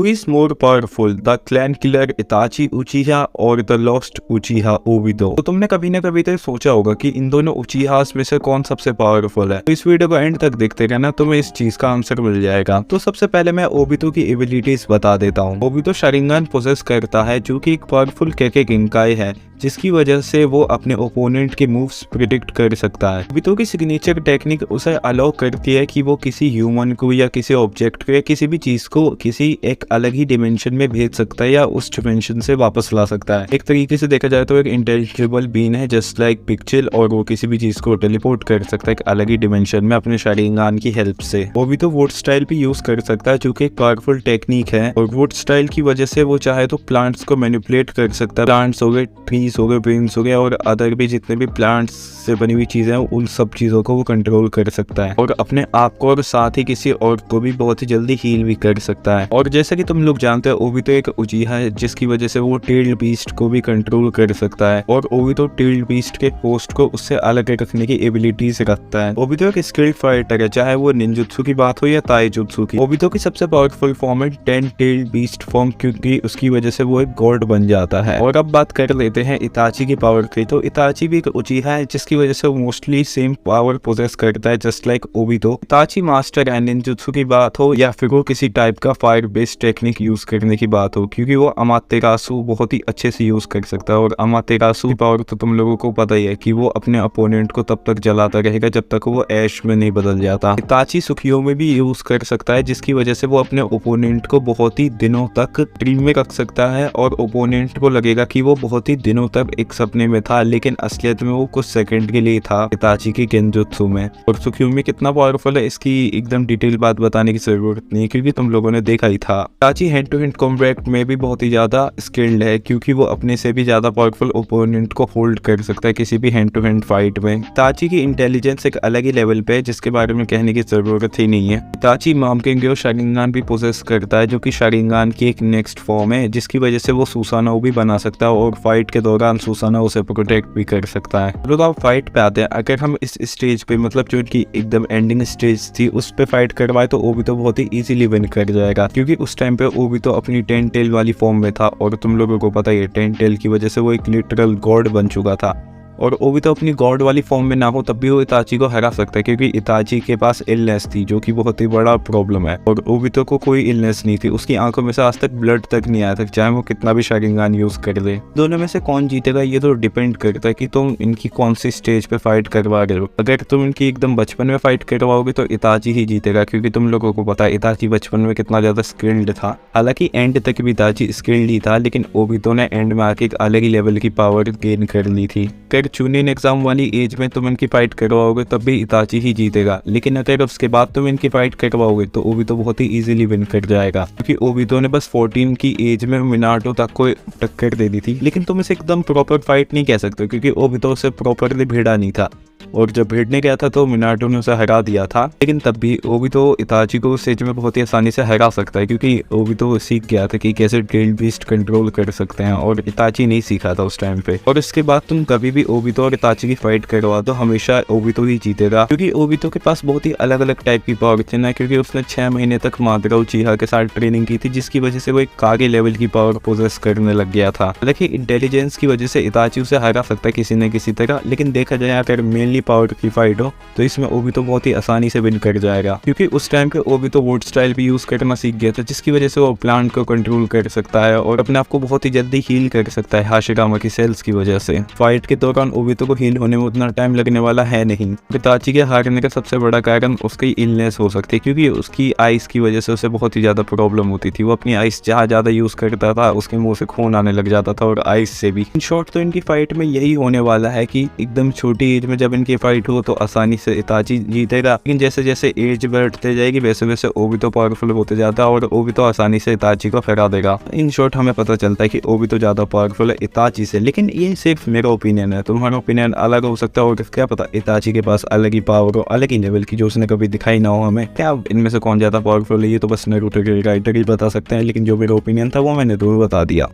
Is more powerful, the clan killer इताची उचिहा और the lost उचिहा Obito? तो तुमने कभी ना कभी तो सोचा होगा कि इन दोनों उचिहास में से कौन सबसे पावरफुल है। तो इस वीडियो को एंड तक देखते रहना, तुम्हें इस चीज का आंसर मिल जाएगा। तो सबसे पहले मैं ओबितो की एबिलिटीज बता देता हूँ। ओबितो शारिंगन पोजेस करता है जो कि एक पावरफुल केके गिंकाई है, जिसकी वजह से वो अपने ओपोनेंट के मूव्स प्रिडिक्ट कर सकता है। ओबितो की सिग्नेचर टेक्निक उसे अलाउ करती है कि वो किसी ह्यूमन को या किसी ऑब्जेक्ट को या किसी भी चीज को किसी एक अलग ही डिमेंशन में भेज सकता है या उस डिमेंशन से वापस ला सकता है। एक तरीके से देखा जाए तो एक इंटेलिजिबल बीन है जस्ट लाइक पिक्चल, और वो किसी भी चीज को टेलीपोर्ट कर सकता है एक अलग ही डिमेंशन में अपने शारिंगन की हेल्प से। ओबितो वोट स्टाइल भी यूज कर सकता है जो कि एक पावरफुल टेक्निक है, और वोट स्टाइल की वजह से वो चाहे तो प्लांट्स को मैनिपुलेट कर सकता है। प्लांट्स हो गए, ट्रीज हो गए, ब्रेन्स हो गए और अदर भी जितने भी प्लांट्स से बनी हुई चीजें हैं उन सब चीजों को वो कंट्रोल कर सकता है, और अपने आप को और साथ ही किसी और को भी बहुत ही जल्दी हील भी कर सकता है। और जैसा कि तुम लोग जानते हो ओबितो एक उचिहा है जिसकी वजह से वो टेल्ड बीस्ट को भी कंट्रोल कर सकता है, और ओबितो टेल्ड बीस्ट के पोस्ट को उससे अलग रखने की एबिलिटीज रखता है। ओबितो एक स्किल्ड फाइटर है, चाहे वो निंजुत्सु की बात हो या ताईजुत्सु की। ओबितो की सबसे पावरफुल फॉर्म है 10 टेल्ड बीस्ट फॉर्म, क्योंकि उसकी वजह से वो एक गॉड बन जाता है। और अब बात कर लेते हैं इताची की पावर की। तो इताची भी एक उचिहा है जिसकी वजह से वो मोस्टली सेम पावर पोजेस करता है जस्ट लाइक ओबितो। इताची मास्टर है, निंजुत्सु की बात हो या फिर वो किसी टाइप का फायर बेस्ड टेक्निक यूज करने की बात हो, क्योंकि वो अमातेरासु बहुत ही अच्छे से यूज कर सकता है। और अमातेरासु की पावर तो तुम लोगों को पता ही है कि वो अपने अपोनेंट को तब तक जलाता रहेगा जब तक वो ऐश में नहीं बदल जाता। इताची सुखियो में भी यूज कर सकता है जिसकी वजह से वो अपने ओपोनेंट को बहुत ही दिनों तक ड्रीम में रख सकता है, और ओपोनेंट को लगेगा कि वो बहुत ही दिनों तक एक सपने में था लेकिन असलियत में वो कुछ सेकंड के लिए था इताची के गेंजुत्सु में। और सुखियोमी कितना पावरफुल है इसकी एकदम डिटेल बात बताने की जरूरत नहीं है क्योंकि तुम लोगों ने देखा ही था। Itachi hand to hand combat में भी बहुत ही ज्यादा स्किल्ड है क्योंकि वो अपने से भी ज्यादा पावरफुल ओपोनेंट को होल्ड कर सकता है किसी भी हैंड टू हैंड फाइट में। इताची की इंटेलिजेंस एक अलग ही लेवल पे है जिसके बारे में कहने की जरूरत ही नहीं है। इताची मामकेंग्यो शारिंगन भी पोजेस करता है जो कि शारिंगन की एक नेक्स्ट फॉर्म है, जिसकी वजह से वो सुसानो भी बना सकता है और फाइट के दौरान सुसानो उसे प्रोटेक्ट भी कर सकता है। तो आप फाइट पे आते हैं, अगर हम इस स्टेज पे मतलब जो इनकी एकदम एंडिंग स्टेज थी उस पे फाइट करवाए तो ओबितो बहुत ही इजीली विन कर जाएगा, क्योंकि उस टाइम पे ओबितो अपनी 10 टेल वाली फॉर्म में था और तुम लोगों को पता ही है 10 टेल की वजह से वो एक लिटरल गॉड बन चुका था। और ओबितो अपनी गॉड वाली फॉर्म में ना हो तब भी वो इताची को हरा सकता है क्योंकि इताची के पास इलनेस थी जो कि बहुत ही बड़ा प्रॉब्लम है, और ओबितो को कोई इलनेस नहीं थी। उसकी आंखों में से आज तक ब्लड तक नहीं आया था, चाहे वो कितना भी शारिंगन यूज कर ले। दोनों में से कौन जीतेगा ये तो डिपेंड करता है कि तुम इनकी कौन सी स्टेज पे फाइट करवा रहे हो। अगर तुम इनकी एकदम बचपन में फाइट करवाओगे तो इताची ही जीतेगा, क्योंकि तुम लोगों को पता है इताची बचपन में कितना ज्यादा स्किल्ड था। हालांकि एंड तक भी इताची स्किल्ड ही था, लेकिन ओबितो ने एंड में आके एक अलग ही लेवल की पावर गेन कर ली थी। अगर चुनिन एग्जाम वाली एज में तुम इनकी फाइट करवाओगे तब भी इताची ही जीतेगा, लेकिन अगर उसके बाद तुम इनकी फाइट करवाओगे तो ओबितो बहुत ही इजीली विन कर जाएगा, क्योंकि ओबितो ने बस 14 की एज में मिनाटो तक को टक्कर दे दी थी। लेकिन तुम इसे एकदम प्रॉपर फाइट नहीं कह सकते क्योंकि ओबितो से प्रॉपरली भिड़ा नहीं था, और जब भिड़ने गया था तो मिनाटो ने उसे हरा दिया था। लेकिन तब भी ओबितो इताची को उस एज में बहुत ही आसानी से हरा सकता है क्योंकि ओबितो सीख गया था कि कैसे टेल्ड बीस्ट कंट्रोल कर सकते हैं, और इताची नहीं सीखा था उस टाइम पे। और इसके बाद तुम कभी भी ओबितो और इताची की फाइट करवा दो हमेशा ओबितो ही जीतेगा, क्योंकि ओबितो के पास बहुत ही अलग अलग टाइप की पावर थी ना, क्योंकि उसने 6 महीने तक मादरा उचिहा के साथ ट्रेनिंग की थी जिसकी वजह से वो एक कागे लेवल की पावर पोजेस करने लग गया था। हालांकि इंटेलिजेंस की वजह से इताची उसे हरा सकता है किसी न किसी तरह, लेकिन देखा जाए अगर मेनली पावर की फाइट हो तो इसमें ओबितो बहुत ही आसानी से विन कर जाएगा, क्योंकि उस टाइम पे ओबितो वोट स्टाइल भी यूज करना सीख गया था जिसकी वजह से वो प्लांट को कंट्रोल कर सकता है और अपने आप को बहुत ही जल्दी हील कर सकता है हाशिरामा की सेल्स की वजह से। फाइट के दौरान ओबितो को हील होने में उतना टाइम लगने वाला है नहीं। इताची के हारने का सबसे बड़ा कारण उसकी इलनेस हो सकती है, क्योंकि उसकी आइस की वजह से उसे बहुत ही ज्यादा प्रॉब्लम होती थी। वो अपनी आइस जहाँ ज्यादा यूज करता था उसके मुंह से खून आने लग जाता था, और आइस से भी। इन शॉर्ट तो इनकी फाइट में यही होने वाला है कि एकदम छोटी एज में जब इनकी फाइट हो तो आसानी से इताची जीतेगा, लेकिन जैसे जैसे एज बढ़ते जाएगी वैसे वैसे ओबितो पावरफुल होते जाता है और ओबितो आसानी से इताची को हरा देगा। इन शॉर्ट हमें पता चलता है कि ओबितो ज्यादा पावरफुल है इताची से, लेकिन ये सिर्फ मेरा ओपिनियन है, तुम्हारा ओपिनियन अलग हो सकता है। और क्या पता इताची के पास अलग ही पावर हो, अलग ही लेवल की जो उसने कभी दिखाई ना हो हमें। क्या इनमें से कौन ज्यादा पावरफुल है ये तो बस नारुतो के राइटर ही बता सकते हैं, लेकिन जो मेरा ओपिनियन था वो मैंने जरूर बता दिया।